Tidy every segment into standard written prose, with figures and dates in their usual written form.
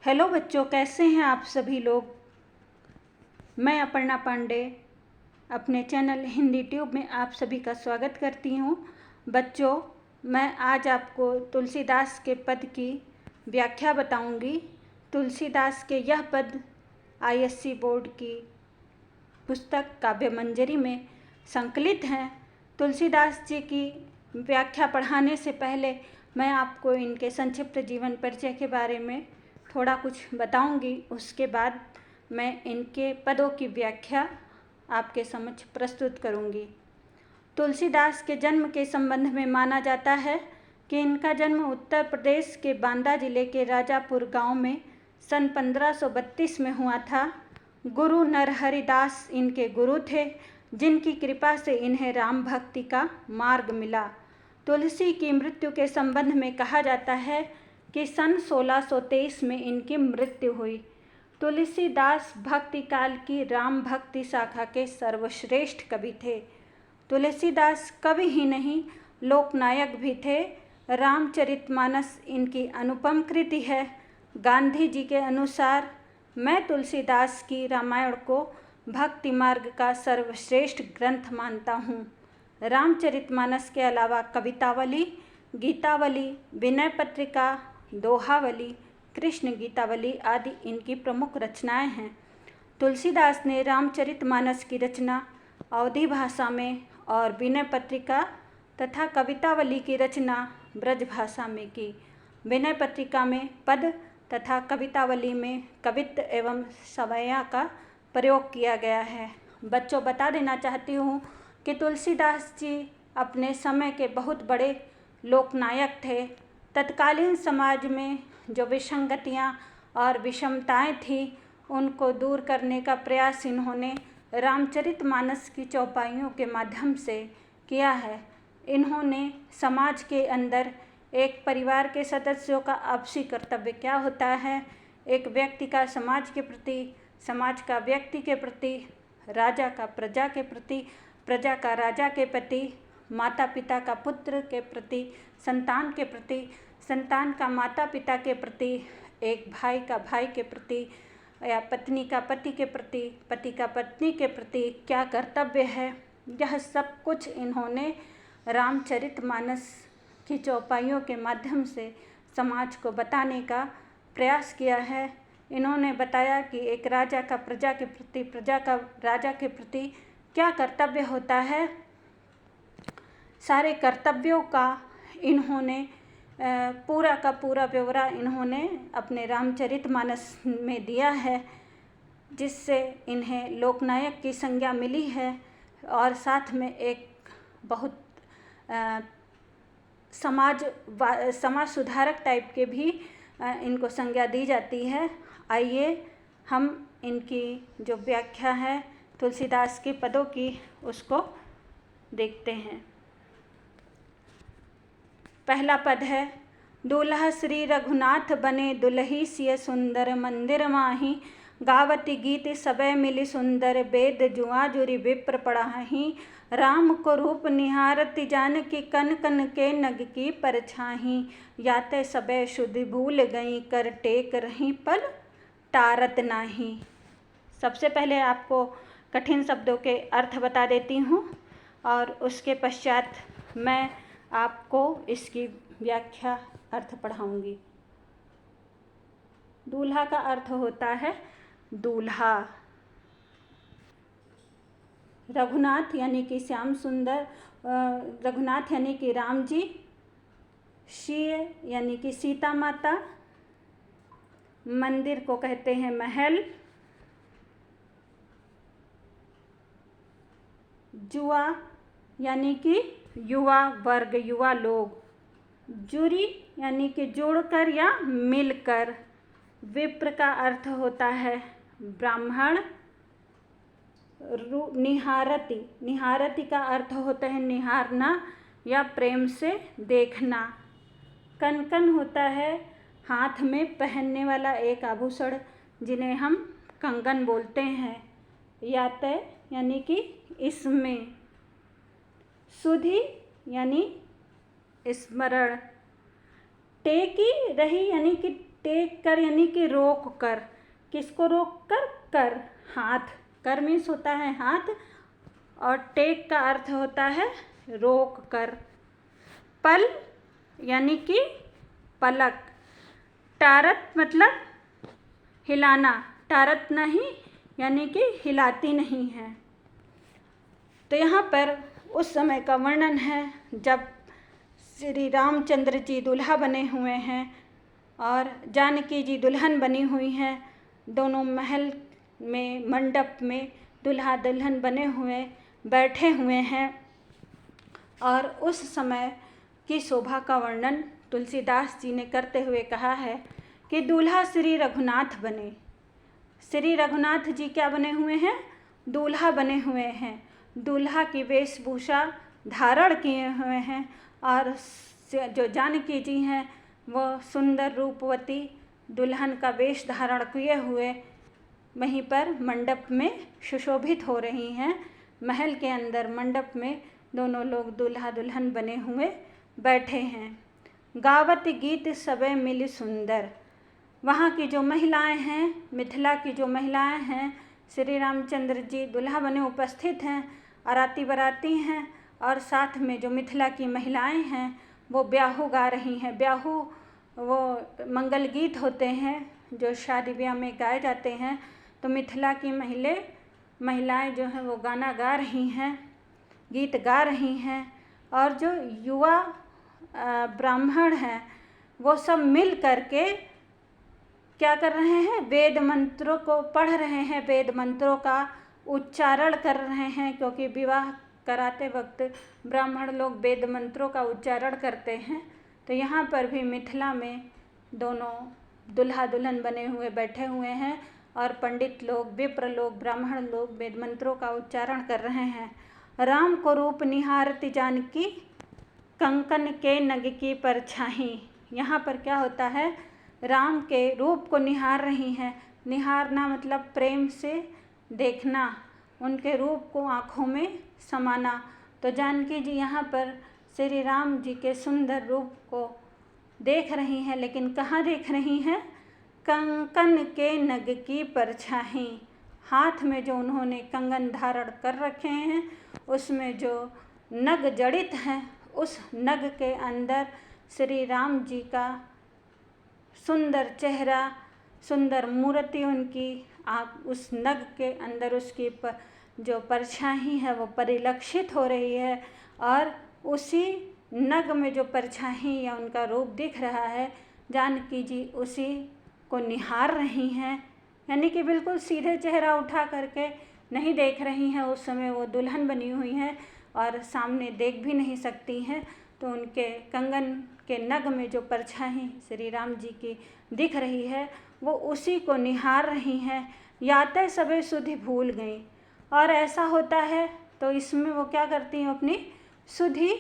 Hello बच्चों, कैसे हैं आप सभी लोग। मैं अपर्णा पांडे अपने चैनल हिंदी ट्यूब में आप सभी का स्वागत करती हूँ। बच्चों, मैं आज आपको तुलसीदास के पद की व्याख्या बताऊंगी। तुलसीदास के यह पद आईएससी बोर्ड की पुस्तक काव्य मंजरी में संकलित हैं। तुलसीदास जी की व्याख्या पढ़ाने से पहले मैं आपको इनके संक्षिप्त जीवन परिचय के बारे में थोड़ा कुछ बताऊंगी। उसके बाद मैं इनके पदों की व्याख्या आपके समक्ष प्रस्तुत करूंगी। तुलसीदास के जन्म के संबंध में माना जाता है कि इनका जन्म उत्तर प्रदेश के बांदा जिले के राजापुर गांव में सन 1532 में हुआ था। गुरु नरहरिदास इनके गुरु थे, जिनकी कृपा से इन्हें राम भक्ति का मार्ग मिला। तुलसी की मृत्यु के संबंध में कहा जाता है कि सन 1623 में इनकी मृत्यु हुई। तुलसीदास भक्ति काल की राम भक्ति शाखा के सर्वश्रेष्ठ कवि थे। तुलसीदास कवि ही नहीं, लोकनायक भी थे। रामचरितमानस इनकी अनुपम कृति है। गांधी जी के अनुसार मैं तुलसीदास की रामायण को भक्ति मार्ग का सर्वश्रेष्ठ ग्रंथ मानता हूँ। रामचरितमानस के अलावा कवितावली, गीतावली, विनय पत्रिका, दोहावली, कृष्ण गीतावली आदि इनकी प्रमुख रचनाएं हैं। तुलसीदास ने रामचरितमानस की रचना अवधी भाषा में और विनय पत्रिका तथा कवितावली की रचना ब्रज भाषा में की। विनय पत्रिका में पद तथा कवितावली में कवित्व एवं सवैया का प्रयोग किया गया है। बच्चों, बता देना चाहती हूँ कि तुलसीदास जी अपने समय के बहुत बड़े लोकनायक थे। तत्कालीन समाज में जो विसंगतियाँ और विषमताएं थी, उनको दूर करने का प्रयास इन्होंने रामचरितमानस की चौपाइयों के माध्यम से किया है। इन्होंने समाज के अंदर एक परिवार के सदस्यों का आपसी कर्तव्य क्या होता है, एक व्यक्ति का समाज के प्रति, समाज का व्यक्ति के प्रति, राजा का प्रजा के प्रति, प्रजा का राजा के प्रति, माता पिता का पुत्र के प्रति, संतान के प्रति, संतान का माता पिता के प्रति, एक भाई का भाई के प्रति या पत्नी का पति के प्रति, पति का पत्नी के प्रति क्या कर्तव्य है, यह सब कुछ इन्होंने रामचरितमानस की चौपाइयों के माध्यम से समाज को बताने का प्रयास किया है। इन्होंने बताया कि एक राजा का प्रजा के प्रति, प्रजा का राजा के प्रति क्या कर्तव्य होता है। सारे कर्तव्यों का इन्होंने पूरा का पूरा ब्यौरा इन्होंने अपने रामचरितमानस में दिया है, जिससे इन्हें लोकनायक की संज्ञा मिली है और साथ में एक बहुत समाज सुधारक टाइप के भी इनको संज्ञा दी जाती है। आइए हम इनकी जो व्याख्या है तुलसीदास के पदों की, उसको देखते हैं। पहला पद है, दूल्हा श्री रघुनाथ बने दुलही सिय सुंदर मंदिर माही, गावती गीत सबे मिली सुंदर वेद जुआ जुरी विप्र पढ़ाही, राम को रूप निहारती जानकी कन कन के नग की परछाही, याते सबे शुद्धि भूल गई कर टेक रही पल टारत नाही। सबसे पहले आपको कठिन शब्दों के अर्थ बता देती हूँ और उसके पश्चात मैं आपको इसकी व्याख्या अर्थ पढ़ाऊंगी। दूल्हा का अर्थ होता है दूल्हा। रघुनाथ यानी कि श्याम सुंदर, रघुनाथ यानी कि राम जी, शीय यानी कि सीता माता, मंदिर को कहते हैं महल, जुआ यानी कि युवा वर्ग, युवा लोग, जुरी यानी कि जोड़कर या मिलकर, विप्र का अर्थ होता है ब्राह्मण, निहारती, निहारती का अर्थ होता है निहारना या प्रेम से देखना, कनकन होता है हाथ में पहनने वाला एक आभूषण जिन्हें हम कंगन बोलते हैं, याते यानी कि इसमें, सुधि यानी स्मरण, टेकी रही यानी कि टेक कर यानी कि रोक कर, किसको रोक कर? कर, हाथ। कर मीन्स होता है हाथ और टेक का अर्थ होता है रोक कर। पल यानी कि पलक। टारत मतलब हिलाना, टारत नहीं यानी कि हिलाती नहीं है। तो यहाँ पर उस समय का वर्णन है जब श्री रामचंद्र जी दूल्हा बने हुए हैं और जानकी जी दुल्हन बनी हुई हैं। दोनों महल में मंडप में दूल्हा दुल्हन बने हुए बैठे हुए हैं और उस समय की शोभा का वर्णन तुलसीदास जी ने करते हुए कहा है कि दूल्हा श्री रघुनाथ बने। श्री रघुनाथ जी क्या बने हुए हैं? दूल्हा बने हुए हैं। दूल्हा की वेशभूषा धारण किए हुए हैं और जो जानकी जी हैं वो सुंदर रूपवती दुल्हन का वेश धारण किए हुए वहीं पर मंडप में सुशोभित हो रही हैं। महल के अंदर मंडप में दोनों लोग दूल्हा दुल्हन बने हुए बैठे हैं। गावत गीत सबे मिल सुंदर। वहाँ की जो महिलाएं हैं, मिथिला की जो महिलाएं हैं, श्री रामचंद्र जी दूल्हा बने उपस्थित हैं, आराती बराती हैं और साथ में जो मिथिला की महिलाएं हैं वो ब्याहू गा रही हैं। ब्याहू वो मंगल गीत होते हैं जो शादी ब्याह में गाए जाते हैं। तो मिथिला की महिलाएं जो हैं वो गाना गा रही हैं, गीत गा रही हैं और जो युवा ब्राह्मण हैं वो सब मिल करके क्या कर रहे हैं? वेद मंत्रों को पढ़ रहे हैं, वेद मंत्रों का उच्चारण कर रहे हैं, क्योंकि विवाह कराते वक्त ब्राह्मण लोग वेद मंत्रों का उच्चारण करते हैं। तो यहाँ पर भी मिथिला में दोनों दूल्हा दुल्हन बने हुए बैठे हुए हैं और पंडित लोग, विप्र लोग, ब्राह्मण लोग वेद मंत्रों का उच्चारण कर रहे हैं। राम को रूप निहारती जानकी, कंकन के नग की परछाई। यहाँ पर क्या होता है? राम के रूप को निहार रही हैं। निहारना मतलब प्रेम से देखना, उनके रूप को आँखों में समाना। तो जानकी जी यहाँ पर श्री राम जी के सुंदर रूप को देख रही हैं, लेकिन कहाँ देख रही हैं? कंकन के नग की परछाई। हाथ में जो उन्होंने कंगन धारण कर रखे हैं उसमें जो नग जड़ित हैं, उस नग के अंदर श्री राम जी का सुंदर चेहरा, सुंदर मूर्ति उनकी उस नग के अंदर उसकी जो परछाई है वो परिलक्षित हो रही है और उसी नग में जो परछाई या उनका रूप दिख रहा है, जानकी जी उसी को निहार रही हैं। यानी कि बिल्कुल सीधे चेहरा उठा करके नहीं देख रही हैं। उस समय वो दुल्हन बनी हुई हैं और सामने देख भी नहीं सकती हैं। तो उनके कंगन के नग में जो परछाई श्री राम जी की दिख रही है वो उसी को निहार रही हैं। याते सबे सुधि भूल गई। और ऐसा होता है तो इसमें वो क्या करती हैं? अपनी सुधि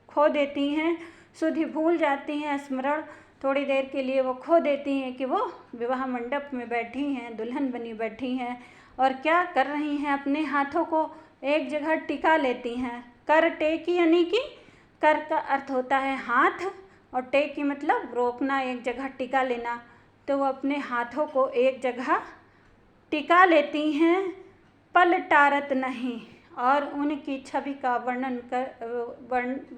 खो देती हैं, सुधि भूल जाती हैं। स्मरण थोड़ी देर के लिए वो खो देती हैं कि वो विवाह मंडप में बैठी हैं, दुल्हन बनी बैठी हैं और क्या कर रही हैं? अपने हाथों को एक जगह टिका लेती हैं। कर टेकी यानी कि कर का अर्थ होता है हाथ और टेकी मतलब रोकना, एक जगह टिका लेना। तो वो अपने हाथों को एक जगह टिका लेती हैं, पल टारत नहीं। और उनकी छवि का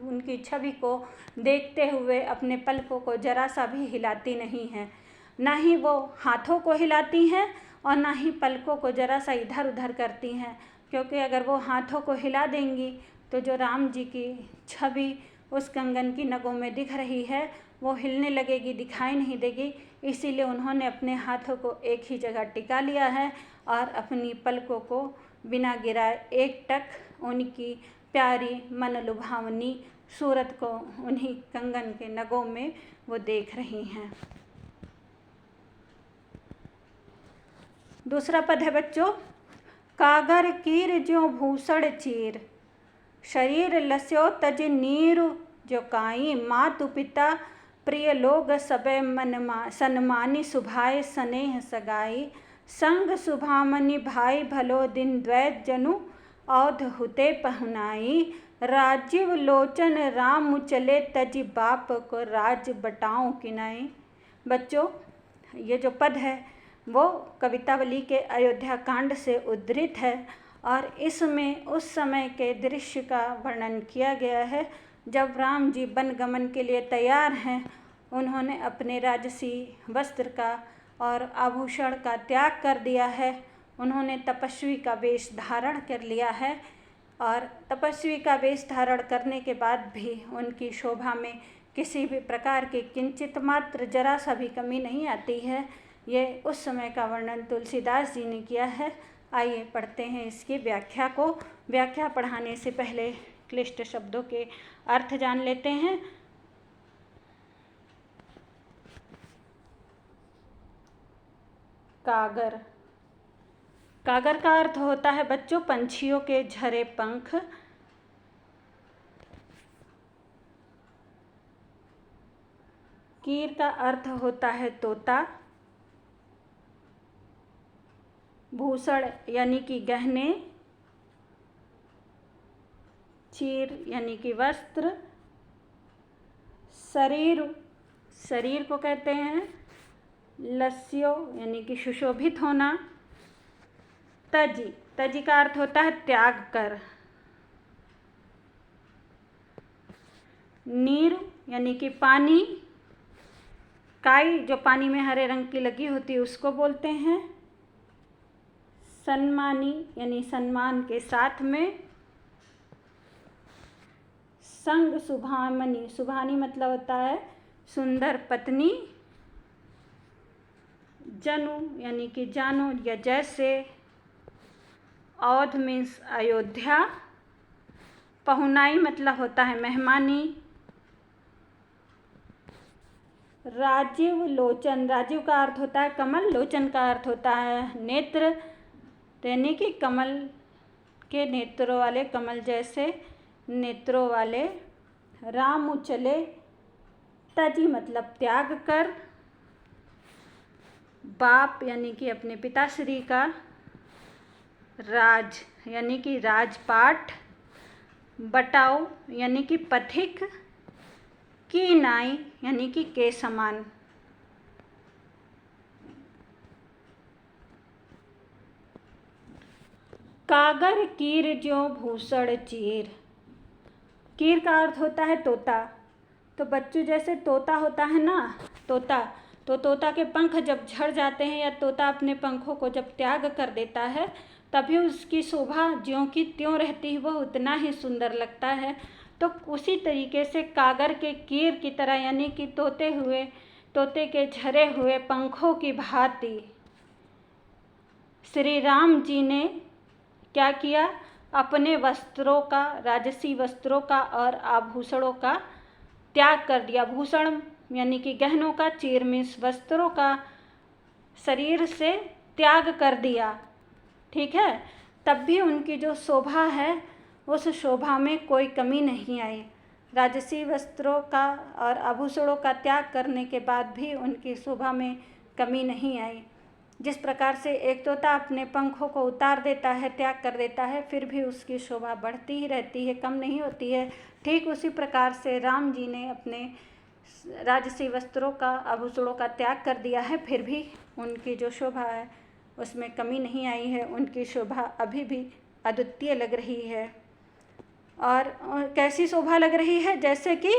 उनकी छवि को देखते हुए अपने पलकों को जरा सा भी हिलाती नहीं हैं। ना ही वो हाथों को हिलाती हैं और ना ही पलकों को जरा सा इधर उधर करती हैं, क्योंकि अगर वो हाथों को हिला देंगी तो जो राम जी की छवि उस कंगन की नगों में दिख रही है वो हिलने लगेगी, दिखाई नहीं देगी। इसीलिए उन्होंने अपने हाथों को एक ही जगह टिका लिया है और अपनी पलकों को बिना गिराए एकटक उनकी प्यारी मन लुभावनी सूरत को उन्हीं कंगन के नगों में वो देख रही हैं। दूसरा पद है बच्चों, कागर कीर ज्यों भूषण चीर, शरीर लस्यो तज नीर जो काई, मातु पिता प्रिय लोग सबे सन्मानी, सुभाए स्नेह सगाई, संग सुभामनि भाई भलो दिन द्वैत जनु, औध हुते पहुनाई, राजीव लोचन राम चले तज बाप को राज बटाऊं किनाई। बच्चों ये जो पद है वो कवितावली के अयोध्या कांड से उद्धृत है और इसमें उस समय के दृश्य का वर्णन किया गया है जब राम जी वनगमन के लिए तैयार हैं। उन्होंने अपने राजसी वस्त्र का और आभूषण का त्याग कर दिया है। उन्होंने तपस्वी का वेश धारण कर लिया है और तपस्वी का वेश धारण करने के बाद भी उनकी शोभा में किसी भी प्रकार की किंचित मात्र जरा सा भी कमी नहीं आती है। ये उस समय का वर्णन तुलसीदास जी ने किया है। आइए पढ़ते हैं इसकी व्याख्या को। व्याख्या पढ़ाने से पहले क्लिष्ट शब्दों के अर्थ जान लेते हैं। कागर, कागर का अर्थ होता है बच्चों पंछियों के झरे पंख। कीर का अर्थ होता है तोता। भूषण यानी कि गहने। चीर यानी कि वस्त्र। शरीर, शरीर को कहते हैं। लस्यो यानी कि सुशोभित होना। तजी, तजी का अर्थ होता है त्याग कर। नीर यानी कि पानी। काई जो पानी में हरे रंग की लगी होती है उसको बोलते हैं। सम्मानी यानी सम्मान के साथ में। संग सुभामनी, सुभानी मतलब होता है सुंदर पत्नी। जनु यानी कि जानो या जैसे। औध मीन्स अयोध्या। पहुनाई मतलब होता है मेहमानी। राजीव लोचन, राजीव का अर्थ होता है कमल, लोचन का अर्थ होता है नेत्र, यानी कि कमल के नेत्रों वाले, कमल जैसे नेत्रों वाले। राम चले, तजी मतलब त्याग कर। बाप यानी कि अपने पिताश्री का। राज यानी कि राजपाट। बटाओ यानी कि पथिक। की नाई यानी कि के समान। कागर कीर जो भूषण चीर। कीर का अर्थ होता है तोता। तो बच्चों जैसे तोता होता है ना, तोता, तो तोता के पंख जब झड़ जाते हैं या तोता अपने पंखों को जब त्याग कर देता है तभी उसकी शोभा ज्यों की त्यों रहती है, वह उतना ही सुंदर लगता है। तो उसी तरीके से कागर के कीर की तरह यानी कि तोते के झरे हुए पंखों की भांति श्री राम जी ने क्या किया, अपने वस्त्रों का, राजसी वस्त्रों का और आभूषणों का त्याग कर दिया। भूषण यानी कि गहनों का, चीर मीन्स वस्त्रों का शरीर से त्याग कर दिया। ठीक है, तब भी उनकी जो शोभा है उस शोभा में कोई कमी नहीं आई। राजसी वस्त्रों का और आभूषणों का त्याग करने के बाद भी उनकी शोभा में कमी नहीं आई। जिस प्रकार से एक तोता अपने पंखों को उतार देता है, त्याग कर देता है, फिर भी उसकी शोभा बढ़ती ही रहती है, कम नहीं होती है। ठीक उसी प्रकार से राम जी ने अपने राजसी वस्त्रों का, आभूषणों का त्याग कर दिया है, फिर भी उनकी जो शोभा है उसमें कमी नहीं आई है। उनकी शोभा अभी भी अद्वितीय लग रही है। और कैसी शोभा लग रही है, जैसे कि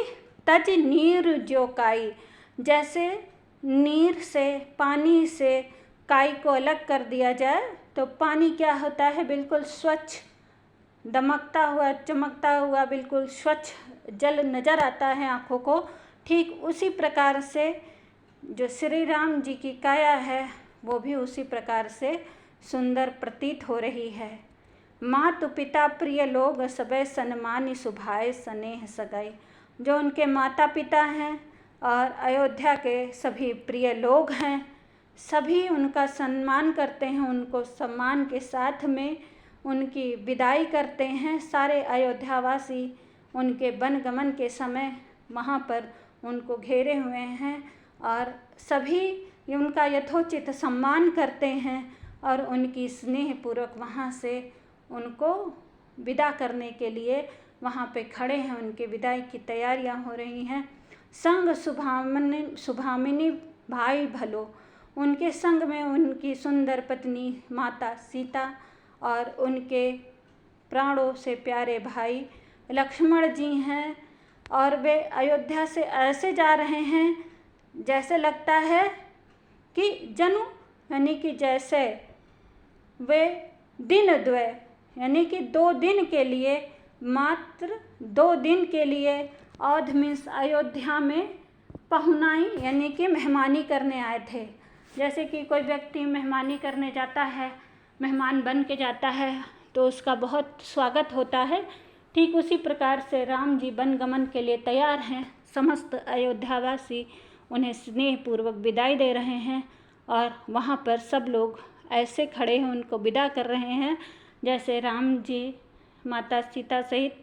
तज नीर जो काई, जैसे नीर से, पानी से काई को अलग कर दिया जाए तो पानी क्या होता है, बिल्कुल स्वच्छ, दमकता हुआ, चमकता हुआ, बिल्कुल स्वच्छ जल नज़र आता है आँखों को। ठीक उसी प्रकार से जो श्री राम जी की काया है वो भी उसी प्रकार से सुंदर प्रतीत हो रही है। मातु पिता प्रिय लोग सबे सन्मानी सुभाए स्नेह सगाई। जो उनके माता पिता हैं और अयोध्या के सभी प्रिय लोग हैं, सभी उनका सम्मान करते हैं, उनको सम्मान के साथ में उनकी विदाई करते हैं। सारे अयोध्यावासी उनके वनगमन के समय वहाँ पर उनको घेरे हुए हैं और सभी उनका यथोचित सम्मान करते हैं और उनकी स्नेहपूर्वक वहाँ से उनको विदा करने के लिए वहाँ पे खड़े हैं। उनके विदाई की तैयारियाँ हो रही हैं। संग सुभामिनी भाई भलो, उनके संग में उनकी सुंदर पत्नी माता सीता और उनके प्राणों से प्यारे भाई लक्ष्मण जी हैं। और वे अयोध्या से ऐसे जा रहे हैं जैसे लगता है कि जनु यानी कि जैसे वे दिन द्वय यानी कि 2 दिन के लिए, मात्र 2 दिन के लिए औध मीन्स अयोध्या में पहुनाई यानी कि मेहमानी करने आए थे। जैसे कि कोई व्यक्ति मेहमानी करने जाता है, मेहमान बन के जाता है तो उसका बहुत स्वागत होता है, ठीक उसी प्रकार से राम जी वनगमन के लिए तैयार हैं। समस्त अयोध्यावासी उन्हें स्नेहपूर्वक विदाई दे रहे हैं और वहाँ पर सब लोग ऐसे खड़े हैं, उनको विदा कर रहे हैं जैसे राम जी माता सीता सहित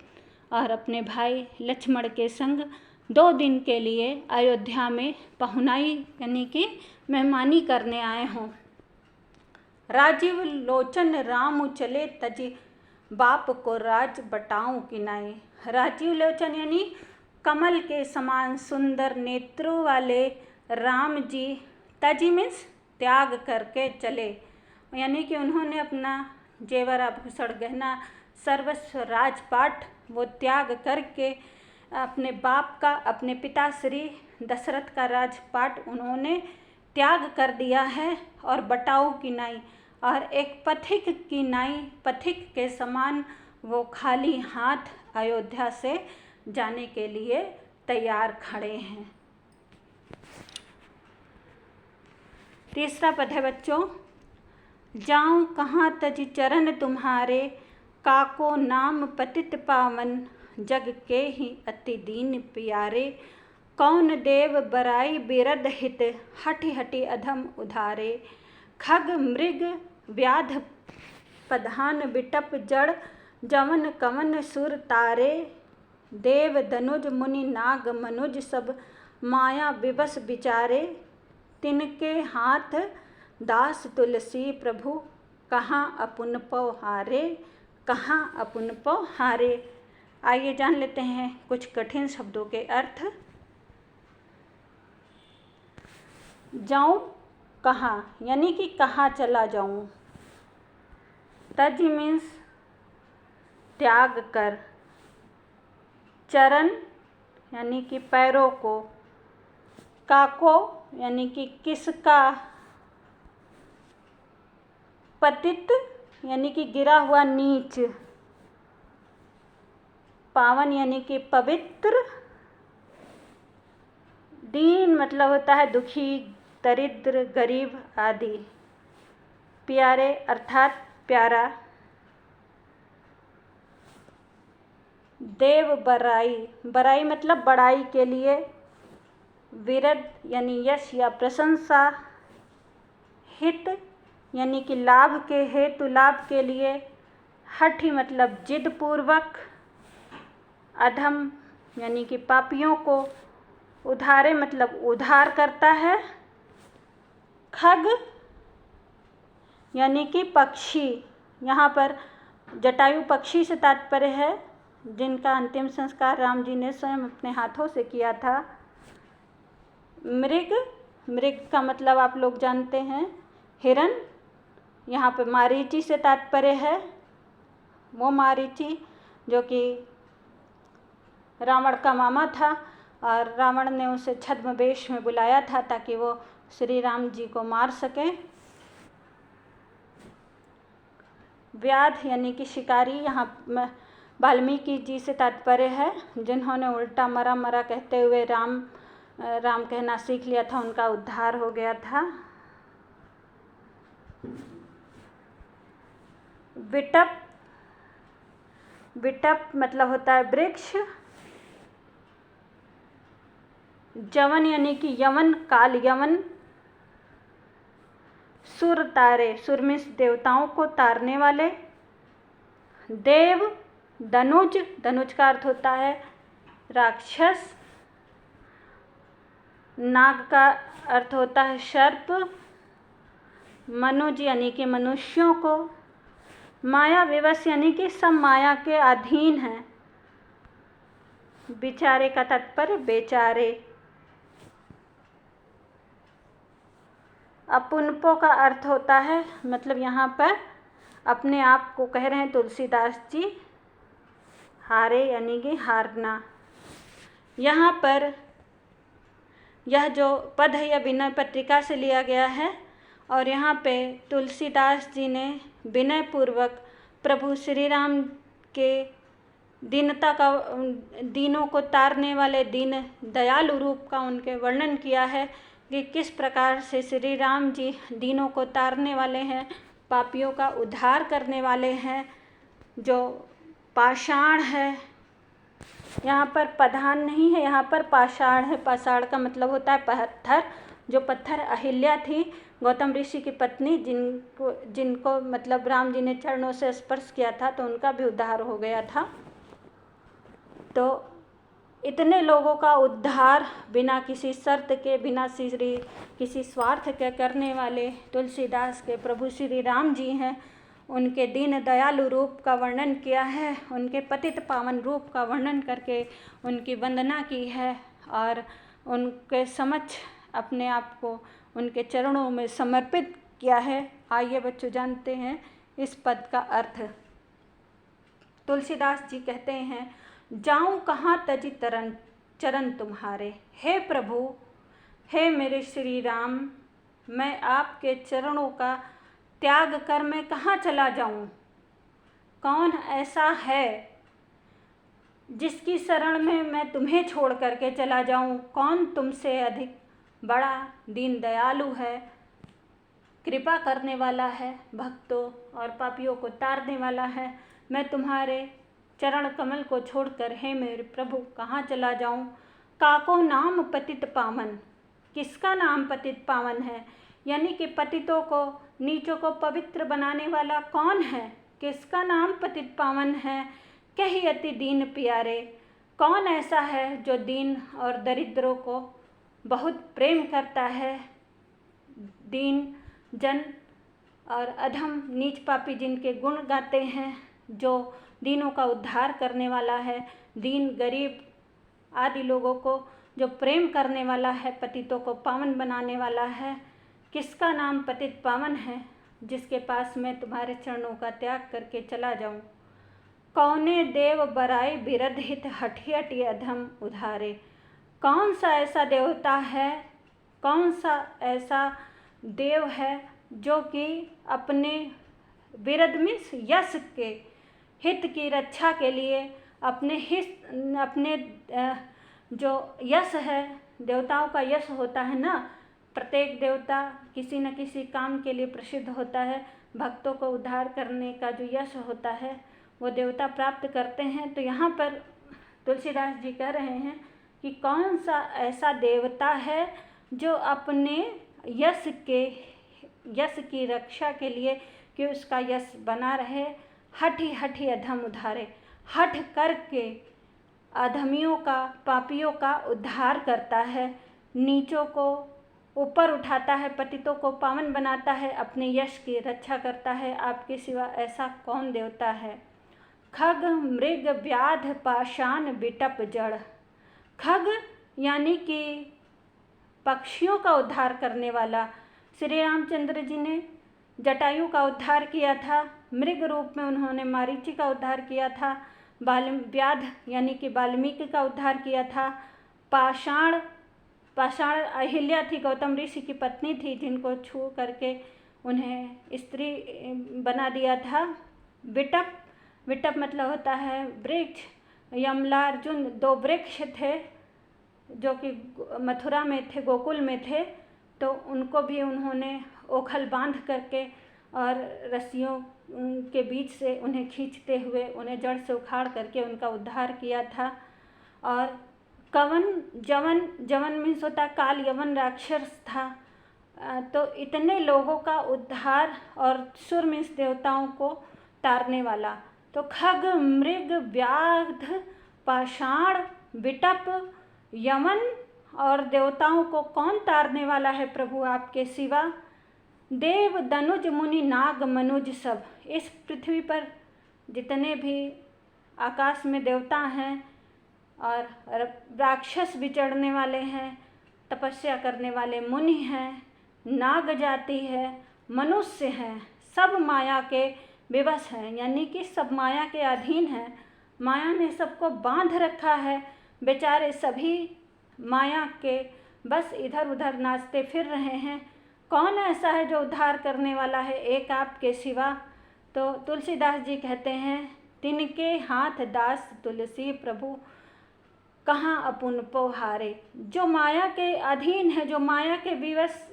और अपने भाई लक्ष्मण के संग 2 दिन के लिए अयोध्या में पहुनाई यानी कि मेहमानी करने आए हों। राजीव लोचन राम चले तजी बाप को राज बटाऊं किनाए। राजीव लोचन यानी कमल के समान सुंदर नेत्रों वाले राम जी तजी मीन्स त्याग करके चले, यानी कि उन्होंने अपना जेवर आभूषण गहना सर्वस्व राजपाट वो त्याग करके अपने बाप का, अपने पिता श्री दशरथ का राजपाट उन्होंने त्याग कर दिया है और बटाऊ की नाई और एक पथिक की नाई, पथिक के समान वो खाली हाथ अयोध्या से जाने के लिए तैयार खड़े हैं। तीसरा पद है बच्चों, जाऊं कहाँ तज चरण तुम्हारे, काको नाम पतित पावन, जग के ही अति दीन प्यारे, कौन देव बराई बिरद हित, हठि हठि अधम उधारे, खग मृग व्याध पधान बिटप जड़, जवन कवन सुर तारे, देव धनुज मुनि नाग मनुज सब माया विवश विचारे, तिनके हाथ दास तुलसी प्रभु, कहाँ अपुन पौ हारे, कहाँ अपुन पौ हारे। आइए जान लेते हैं कुछ कठिन शब्दों के अर्थ। जाऊं कहाँ यानी कि कहाँ चला जाऊं। तज मीन्स त्याग कर, चरण यानी कि पैरों को, काको यानी कि किसका, पतित यानी कि गिरा हुआ नीच, पावन यानी कि पवित्र, दीन मतलब होता है दुखी, दरिद्र, गरीब आदि, प्यारे अर्थात प्यारा, देव बराई, बराई मतलब बड़ाई के लिए, विरद यानी यश या प्रशंसा, हित यानी कि लाभ के हेतु, लाभ के लिए, हठि मतलब जिद पूर्वक, अधम यानी कि पापियों को, उधारे मतलब उधार करता है, खग यानी कि पक्षी, यहाँ पर जटायु पक्षी से तात्पर्य है जिनका अंतिम संस्कार राम जी ने स्वयं अपने हाथों से किया था। मृग, मृग का मतलब आप लोग जानते हैं हिरन, यहाँ पे मारीची से तात्पर्य है वो मारीची जो कि रावण का मामा था और रावण ने उसे छद्म वेश में बुलाया था ताकि वो श्री राम जी को मार सके। व्याध यानी कि शिकारी, यहाँ वाल्मीकि जी से तात्पर्य है जिन्होंने उल्टा मरा मरा कहते हुए राम राम कहना सीख लिया था, उनका उद्धार हो गया था। विटप, विटप मतलब होता है वृक्ष। जवन यानी कि यवन, काल यवन। सुर तारे, सुर मीन्स देवताओं को तारने वाले। देव, धनुज, धनुज का अर्थ होता है राक्षस। नाग का अर्थ होता है सर्प। मनुज यानी कि मनुष्यों को। माया विवश यानी कि सब माया के अधीन हैं। बिचारे का तात्पर्य बेचारे। अपुनपो का अर्थ होता है, मतलब यहाँ पर अपने आप को कह रहे हैं तुलसीदास जी, हारे यानी कि हारना। यहाँ पर यह जो पद है यह विनय पत्रिका से लिया गया है और यहाँ पे तुलसीदास जी ने विनय पूर्वक प्रभु श्री राम के दीनता का, दीनों को तारने वाले दीन दयालु रूप का उनके वर्णन किया है कि किस प्रकार से श्री राम जी दीनों को तारने वाले हैं, पापियों का उद्धार करने वाले हैं। जो पाषाण है, यहाँ पर प्रधान नहीं है, यहाँ पर पाषाण है। पाषाण का मतलब होता है पत्थर। जो पत्थर अहिल्या थी, गौतम ऋषि की पत्नी, जिनको मतलब राम जी ने चरणों से स्पर्श किया था तो उनका भी उद्धार हो गया था। तो इतने लोगों का उद्धार बिना किसी शर्त के, बिना किसी स्वार्थ के करने वाले तुलसीदास के प्रभु श्री राम जी हैं। उनके दीन दयालु रूप का वर्णन किया है, उनके पतित पावन रूप का वर्णन करके उनकी वंदना की है और उनके समक्ष अपने आप को उनके चरणों में समर्पित किया है। आइए बच्चों जानते हैं इस पद का अर्थ। तुलसीदास जी कहते हैं, जाऊं कहाँ तजी चरण तुम्हारे। हे प्रभु, हे मेरे श्री राम, मैं आपके चरणों का त्याग कर मैं कहाँ चला जाऊं। कौन ऐसा है जिसकी शरण में मैं तुम्हें छोड़ करके चला जाऊं। कौन तुमसे अधिक बड़ा दीन दयालु है, कृपा करने वाला है, भक्तों और पापियों को तारने वाला है। मैं तुम्हारे चरण कमल को छोड़कर हे मेरे प्रभु कहाँ चला जाऊं। काको नाम पतित पावन, किसका नाम पतित पावन है, यानी कि पतितों को, नीचों को पवित्र बनाने वाला कौन है, किसका नाम पतित पावन है। कही अति दीन प्यारे, कौन ऐसा है जो दीन और दरिद्रों को बहुत प्रेम करता है। दीन जन और अधम नीच पापी जिनके गुण गाते हैं, जो दीनों का उद्धार करने वाला है, दीन गरीब आदि लोगों को जो प्रेम करने वाला है, पतितों को पावन बनाने वाला है। किसका नाम पतित पावन है, जिसके पास मैं तुम्हारे चरणों का त्याग करके चला जाऊं। कौने देव बराई बिरध हित हठी हठी अधम उधारे, कौन सा ऐसा देवता है, कौन सा ऐसा देव है जो कि अपने विरध मीन्स यश के हित की रक्षा के लिए अपने जो यश है, देवताओं का यश होता है ना, प्रत्येक देवता किसी न किसी काम के लिए प्रसिद्ध होता है। भक्तों को उद्धार करने का जो यश होता है वो देवता प्राप्त करते हैं। तो यहाँ पर तुलसीदास जी कह रहे हैं कि कौन सा ऐसा देवता है जो अपने यश की रक्षा के लिए कि उसका यश बना रहे, हठी हठी अधम उद्धारे, हठ करके अधमियों का, पापियों का उद्धार करता है, नीचों को ऊपर उठाता है, पतितों को पावन बनाता है, अपने यश की रक्षा करता है। आपके सिवा ऐसा कौन देवता है। खग मृग व्याध पाषाण बिटप जड़, खग यानी कि पक्षियों का उद्धार करने वाला। श्री रामचंद्र जी ने जटायु का उद्धार किया था, मृग रूप में उन्होंने मारीची का उद्धार किया था, व्याध यानी कि वाल्मीकि का उद्धार किया था। पाषाण अहिल्या थी, गौतम ऋषि की पत्नी थी, जिनको छू करके उन्हें स्त्री बना दिया था। विटप मतलब होता है वृक्ष। यमलार्जुन 2 वृक्ष थे जो कि मथुरा में थे, गोकुल में थे, तो उनको भी उन्होंने ओखल बांध करके और रस्सियों के बीच से उन्हें खींचते हुए उन्हें जड़ से उखाड़ करके उनका उद्धार किया था। और जवन मीन्स होता है काल यवन राक्षस था। तो इतने लोगों का उद्धार, और सुर मीन्स देवताओं को तारने वाला। तो खग मृग व्याध पाषाण विटप यमन और देवताओं को कौन तारने वाला है प्रभु आपके सिवा। देव दनुज मुनि नाग मनुज सब, इस पृथ्वी पर जितने भी आकाश में देवता हैं और राक्षस विचरने वाले हैं, तपस्या करने वाले मुनि हैं, नाग जाति है, मनुष्य हैं, सब माया के विवश हैं, यानी कि सब माया के अधीन हैं। माया ने सबको बांध रखा है, बेचारे सभी माया के बस इधर उधर नाचते फिर रहे हैं। कौन ऐसा है जो उद्धार करने वाला है एक आपके सिवा? तो तुलसीदास जी कहते हैं, तिनके हाथ दास तुलसी प्रभु, कहाँ अपुन पोहारे। जो माया के अधीन है, जो माया के विवश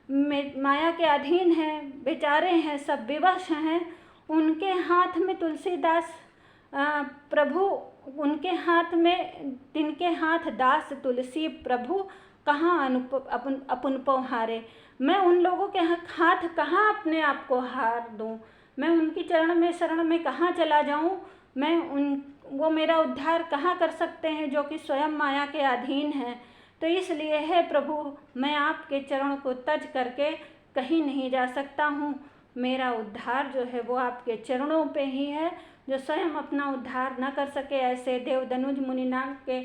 में माया के अधीन हैं, बेचारे हैं, सब विवश हैं, उनके हाथ में तुलसीदास प्रभु, उनके हाथ में तिनके हाथ दास तुलसी प्रभु, कहाँ अपुन पोहारे। मैं उन लोगों के हाथ कहाँ अपने आप को हार दूँ? मैं उनकी चरण में शरण में कहाँ चला जाऊँ? वो मेरा उद्धार कहाँ कर सकते हैं जो कि स्वयं माया के अधीन हैं? तो इसलिए है प्रभु, मैं आपके चरण को तज करके कहीं नहीं जा सकता हूँ। मेरा उद्धार जो है वो आपके चरणों पे ही है। जो स्वयं अपना उद्धार न कर सके, ऐसे देव दनुज मुनिनाग के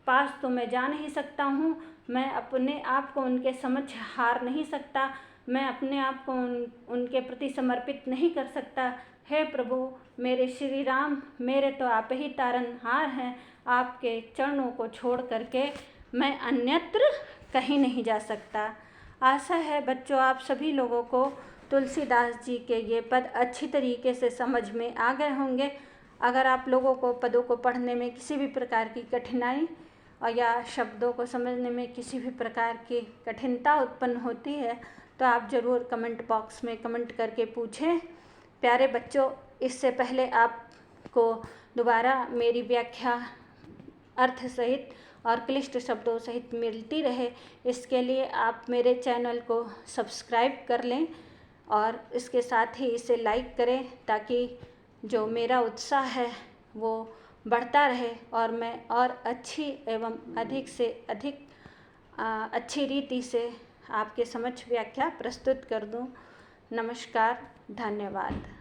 पास तो मैं जा नहीं सकता हूँ। मैं अपने आप को उनके समक्ष हार नहीं सकता, मैं अपने आप को उनके प्रति समर्पित नहीं कर सकता। हे प्रभु मेरे श्री राम, मेरे तो आप ही तारनहार हैं। आपके चरणों को छोड़ करके मैं अन्यत्र कहीं नहीं जा सकता। आशा है बच्चों आप सभी लोगों को तुलसीदास जी के ये पद अच्छी तरीके से समझ में आ गए होंगे। अगर आप लोगों को पदों को पढ़ने में किसी भी प्रकार की कठिनाई और या शब्दों को समझने में किसी भी प्रकार की कठिनता उत्पन्न होती है तो आप ज़रूर कमेंट बॉक्स में कमेंट करके पूछें। प्यारे बच्चों, इससे पहले आपको दोबारा मेरी व्याख्या अर्थ सहित और क्लिष्ट शब्दों सहित मिलती रहे, इसके लिए आप मेरे चैनल को सब्सक्राइब कर लें और इसके साथ ही इसे लाइक करें, ताकि जो मेरा उत्साह है वो बढ़ता रहे और मैं और अच्छी एवं अधिक से अधिक अच्छी रीति से आपके समक्ष व्याख्या प्रस्तुत कर दूं। नमस्कार, धन्यवाद।